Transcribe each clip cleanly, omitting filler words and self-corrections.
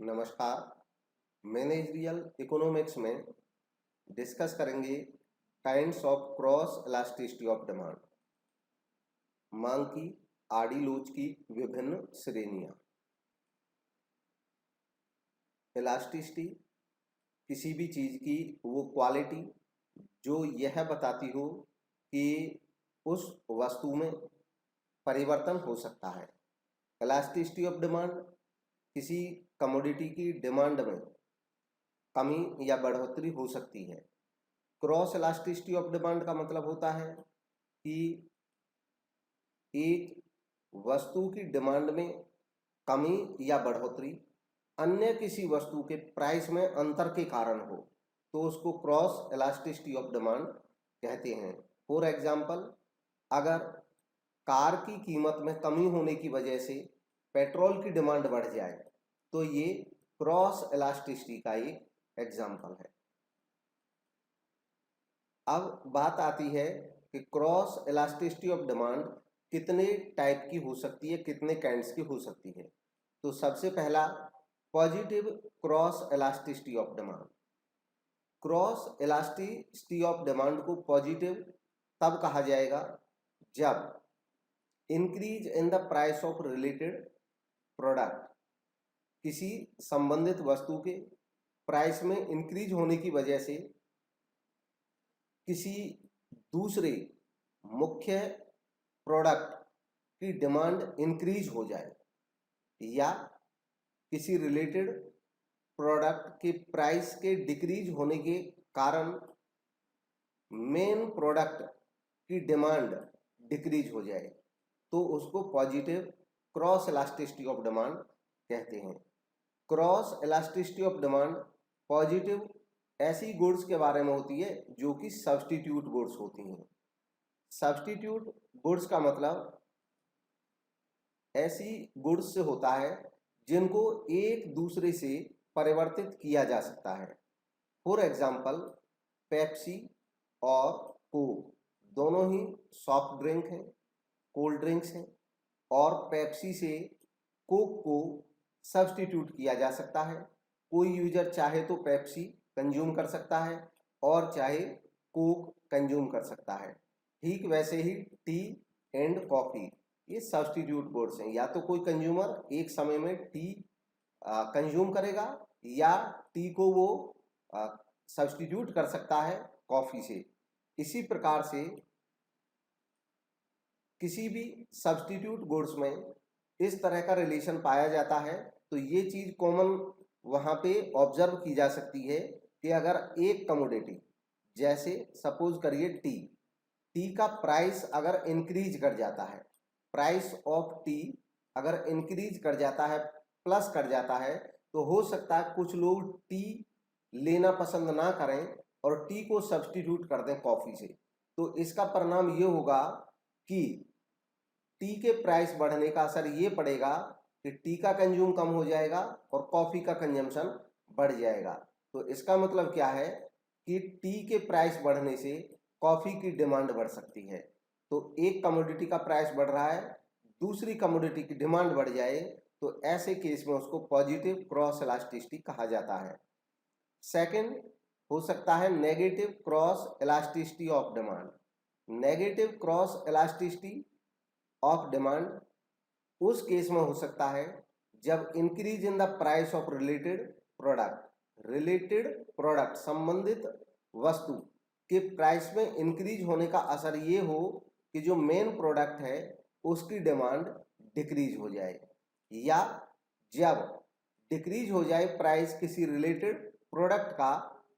नमस्कार। Managerial economics में discuss करेंगे kinds of cross elasticity of demand. मांग की आड़ी लोच की विभिन्न श्रेणियां। इलास्टिसिटी किसी भी चीज़ की वो क्वालिटी जो यह बताती हो कि उस वस्तु में परिवर्तन हो सकता है। इलास्टिसिटी ऑफ डिमांड किसी कमोडिटी की डिमांड में कमी या बढ़ोतरी हो सकती है। क्रॉस इलास्टिसिटी ऑफ डिमांड का मतलब होता है कि एक वस्तु की डिमांड में कमी या बढ़ोतरी अन्य किसी वस्तु के प्राइस में अंतर के कारण हो, तो उसको क्रॉस इलास्टिसिटी ऑफ डिमांड कहते हैं। फॉर एग्जाम्पल, अगर कार की कीमत में कमी होने की वजह से पेट्रोल की डिमांड बढ़ जाए तो ये क्रॉस इलास्टिसिटी का एक एग्जाम्पल है। अब बात आती है कि क्रॉस इलास्टिसिटी ऑफ डिमांड कितने टाइप की हो सकती है, कितने काइंड्स की हो सकती है। तो सबसे पहला positive cross elasticity of demand. Cross elasticity of demand को पॉजिटिव तब कहा जाएगा जब increase in the price of related product, किसी संबंधित वस्तु के प्राइस में इंक्रीज होने की वजह से किसी दूसरे मुख्य प्रोडक्ट की डिमांड इंक्रीज हो जाए, या किसी रिलेटेड प्रोडक्ट के प्राइस के डिक्रीज होने के कारण मेन प्रोडक्ट की डिमांड डिक्रीज हो जाए, तो उसको positive cross elasticity of demand कहते हैं। Cross elasticity of demand positive ऐसी गुड्स के बारे में होती है जो कि सब्स्टिट्यूट गुड्स होती हैं। सब्स्टिट्यूट गुड्स का मतलब ऐसी गुड्स से होता है जिनको एक दूसरे से परिवर्तित किया जा सकता है। फॉर एग्जाम्पल, पेप्सी और कोक दोनों ही सॉफ्ट ड्रिंक हैं, कोल्ड ड्रिंक्स हैं, और पेप्सी से कोक को सब्स्टिट्यूट किया जा सकता है। कोई यूजर चाहे तो पेप्सी कंज्यूम कर सकता है और चाहे कोक कंज्यूम कर सकता है। ठीक वैसे ही टी एंड कॉफ़ी ये सब्स्टिट्यूट गुड्स हैं। या तो कोई कंज्यूमर एक समय में टी कंज्यूम करेगा या टी को वो सब्स्टिट्यूट कर सकता है कॉफ़ी से। इसी प्रकार से किसी भी सब्स्टिट्यूट गुड्स में इस तरह का रिलेशन पाया जाता है, तो ये चीज़ कॉमन वहाँ पे ऑब्जर्व की जा सकती है कि अगर एक कमोडिटी, जैसे सपोज करिए टी का प्राइस अगर इंक्रीज कर जाता है, प्राइस ऑफ टी अगर इंक्रीज कर जाता है, प्लस कर जाता है, तो हो सकता है कुछ लोग टी लेना पसंद ना करें और टी को सब्स्टिट्यूट कर दें कॉफ़ी से। तो इसका परिणाम ये होगा कि टी के प्राइस बढ़ने का असर ये पड़ेगा कि टी का कंज्यूम कम हो जाएगा और कॉफ़ी का कंजम्पशन बढ़ जाएगा। तो इसका मतलब क्या है कि टी के प्राइस बढ़ने से कॉफ़ी की डिमांड बढ़ सकती है। तो एक कमोडिटी का प्राइस बढ़ रहा है, दूसरी कमोडिटी की डिमांड बढ़ जाए, तो ऐसे केस में उसको पॉजिटिव क्रॉस इलास्टिसिटी कहा जाता है। सेकंड हो सकता है negative cross elasticity of demand. Negative cross elasticity of demand उस केस में हो सकता है जब increase in the price of related product संबंधित वस्तु के प्राइस में इंक्रीज होने का असर ये हो कि जो मेन प्रोडक्ट है उसकी डिमांड डिक्रीज हो जाए, या जब डिक्रीज हो जाए प्राइस किसी रिलेटेड प्रोडक्ट का,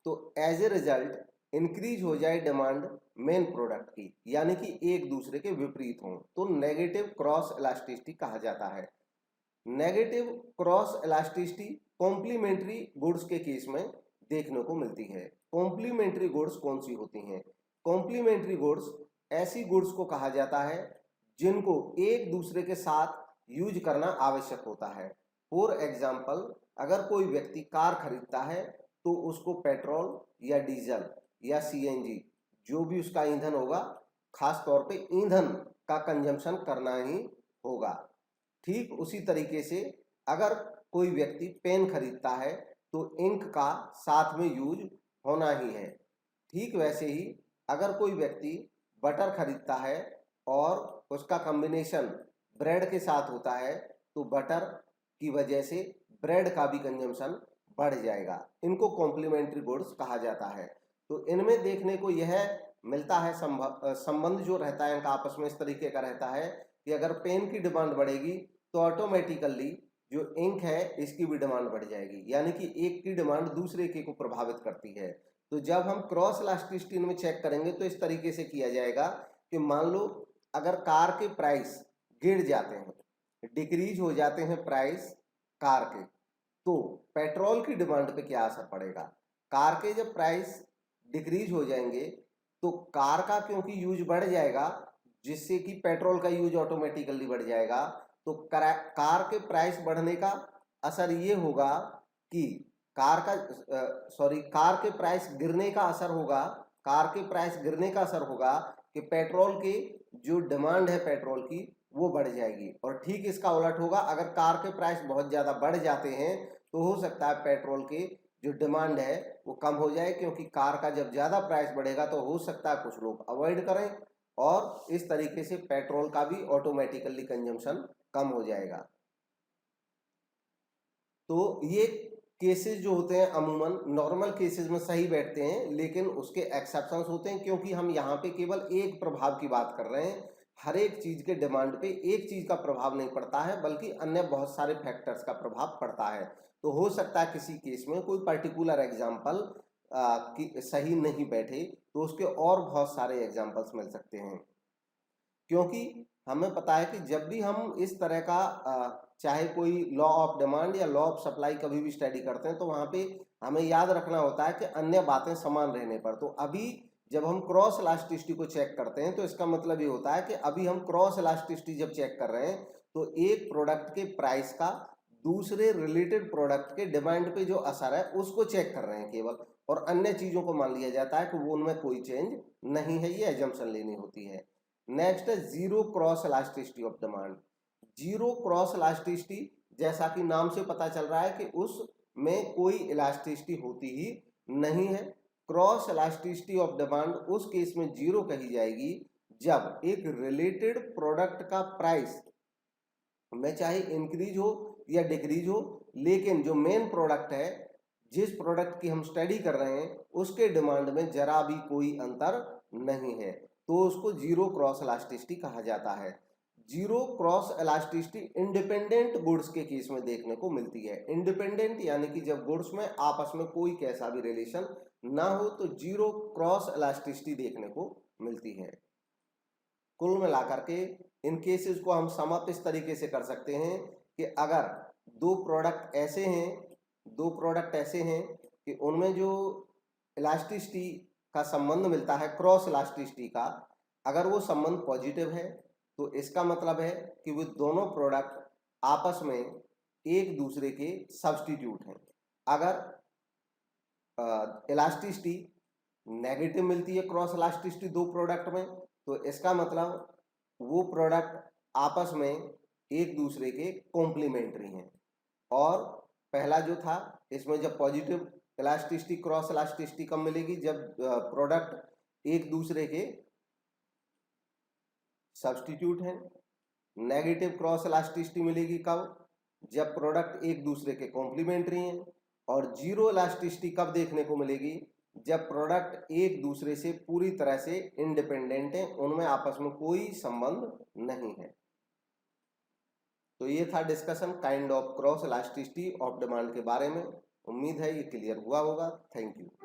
तो एज ए रिजल्ट इंक्रीज हो जाए डिमांड मेन प्रोडक्ट की, यानी कि एक दूसरे के विपरीत हों, तो नेगेटिव क्रॉस इलास्टिसिटी कहा जाता है। Negative cross elasticity complementary goods के केस में देखने को मिलती है। कॉम्प्लीमेंट्री गुड्स कौन सी होती हैं? कॉम्प्लीमेंट्री गुड्स ऐसी गुड्स को कहा जाता है जिनको एक दूसरे के साथ यूज करना आवश्यक होता है। फॉर एग्जाम्पल, अगर कोई व्यक्ति कार खरीदता है तो उसको पेट्रोल या डीजल या सीएनजी जो भी उसका ईंधन होगा, खास तौर पे ईंधन का कंजम्पशन करना ही होगा। ठीक उसी तरीके से अगर कोई व्यक्ति पेन खरीदता है तो इंक का साथ में यूज होना ही है। ठीक वैसे ही अगर कोई व्यक्ति बटर खरीदता है और उसका कॉम्बिनेशन ब्रेड के साथ होता है तो बटर की वजह से ब्रेड का भी कंजम्पशन बढ़ जाएगा। इनको कॉम्प्लीमेंट्री गुड्स कहा जाता है। तो इनमें देखने को यह मिलता है संबंध जो रहता है इनका आपस में इस तरीके का रहता है कि अगर पेन की डिमांड बढ़ेगी तो ऑटोमेटिकली जो इंक है इसकी भी डिमांड बढ़ जाएगी, यानी कि एक की डिमांड दूसरे के को प्रभावित करती है। तो जब हम क्रॉस इलास्टिसिटी में चेक करेंगे तो इस तरीके से किया जाएगा कि मान लो अगर कार के प्राइस गिर जाते हैं, डिक्रीज हो जाते हैं प्राइस कार के, तो पेट्रोल की डिमांड पे क्या असर पड़ेगा। कार के जब प्राइस डिक्रीज हो जाएंगे तो कार का क्योंकि यूज बढ़ जाएगा जिससे कि पेट्रोल का यूज ऑटोमेटिकली बढ़ जाएगा, तो कार के प्राइस बढ़ने का असर ये होगा कि कार के प्राइस गिरने का असर होगा, कार के प्राइस गिरने का असर होगा कि पेट्रोल की जो डिमांड है पेट्रोल की वो बढ़ जाएगी। और ठीक इसका उलट होगा, अगर कार के प्राइस बहुत ज़्यादा बढ़ जाते हैं तो हो सकता है पेट्रोल की जो डिमांड है वो कम हो जाए, क्योंकि कार का जब ज़्यादा प्राइस बढ़ेगा तो हो सकता है कुछ लोग अवॉइड करें और इस तरीके से पेट्रोल का भी ऑटोमेटिकली कंजम्पशन कम हो जाएगा। तो ये केसेस जो होते हैं अमूमन नॉर्मल केसेस में सही बैठते हैं, लेकिन उसके एक्सेप्शंस होते हैं क्योंकि हम यहाँ पे केवल एक प्रभाव की बात कर रहे हैं। हर एक चीज के डिमांड पे एक चीज का प्रभाव नहीं पड़ता है, बल्कि अन्य बहुत सारे फैक्टर्स का प्रभाव पड़ता है। तो हो सकता है किसी केस में कोई पर्टिकुलर एग्जाम्पल की सही नहीं बैठे तो उसके और बहुत सारे एग्जाम्पल्स मिल सकते हैं। क्योंकि हमें पता है कि जब भी हम इस तरह का चाहे कोई लॉ ऑफ डिमांड या लॉ ऑफ सप्लाई कभी भी स्टडी करते हैं तो वहां पे हमें याद रखना होता है कि अन्य बातें समान रहने पर। तो अभी जब हम क्रॉस इलास्टिसिटी को चेक करते हैं तो इसका मतलब ये होता है कि अभी हम क्रॉस इलास्टिसिटी जब चेक कर रहे हैं तो एक प्रोडक्ट के प्राइस का दूसरे रिलेटेड प्रोडक्ट के डिमांड पे जो असर है उसको चेक कर रहे हैं केवल, और अन्य चीजों को मान लिया जाता है कि वो उनमें कोई चेंज नहीं है, ये एजम्पशन लेनी होती है। नेक्स्ट है zero cross elasticity of demand. Zero cross elasticity जैसा कि नाम से पता चल रहा है कि उसमें कोई इलास्टिसिटी होती ही नहीं है। क्रॉस इलास्टिसिटी ऑफ डिमांड उस केस में जीरो कही जाएगी जब एक रिलेटेड प्रोडक्ट का प्राइस में चाहे इंक्रीज हो या डिक्रीज हो, लेकिन जो मेन प्रोडक्ट है जिस प्रोडक्ट की हम स्टडी कर रहे हैं उसके डिमांड में जरा भी कोई अंतर नहीं है, तो उसको जीरो क्रॉस इलास्टिसिटी कहा जाता है। Zero cross elasticity independent goods के केस में देखने को मिलती है। इंडिपेंडेंट यानी कि जब गुड्स में आपस में कोई कैसा भी रिलेशन ना हो तो जीरो क्रॉस इलास्टिसिटी देखने को मिलती है। कुल मिलाकर के इन केसेस को हम सम अप इस तरीके से कर सकते हैं कि अगर दो प्रोडक्ट ऐसे हैं कि उनमें जो इलास्टिसिटी का संबंध मिलता है क्रॉस इलास्टिसिटी का, अगर वो संबंध पॉजिटिव है तो इसका मतलब है कि वो दोनों प्रोडक्ट आपस में एक दूसरे के सब्स्टिट्यूट हैं। अगर इलास्टिसिटी नेगेटिव मिलती है क्रॉस इलास्टिसिटी दो प्रोडक्ट में, तो इसका मतलब वो प्रोडक्ट आपस में एक दूसरे के कॉम्प्लीमेंट्री हैं। और पहला जो था इसमें जब पॉजिटिव इलास्टिसिटी क्रॉस इलास्टिसिटी कब मिलेगी, जब प्रोडक्ट एक दूसरे के सब्स्टिट्यूट हैं। नेगेटिव क्रॉस इलास्टिसिटी मिलेगी कब, जब प्रोडक्ट एक दूसरे के कॉम्प्लीमेंट्री हैं। और जीरो इलास्टिसिटी कब देखने को मिलेगी, जब प्रोडक्ट एक दूसरे से पूरी तरह से इंडिपेंडेंट हैं, उनमें आपस में कोई संबंध नहीं है। तो ये था discussion kind of cross elasticity of demand के बारे में। उम्मीद है ये क्लियर हुआ होगा। Thank you.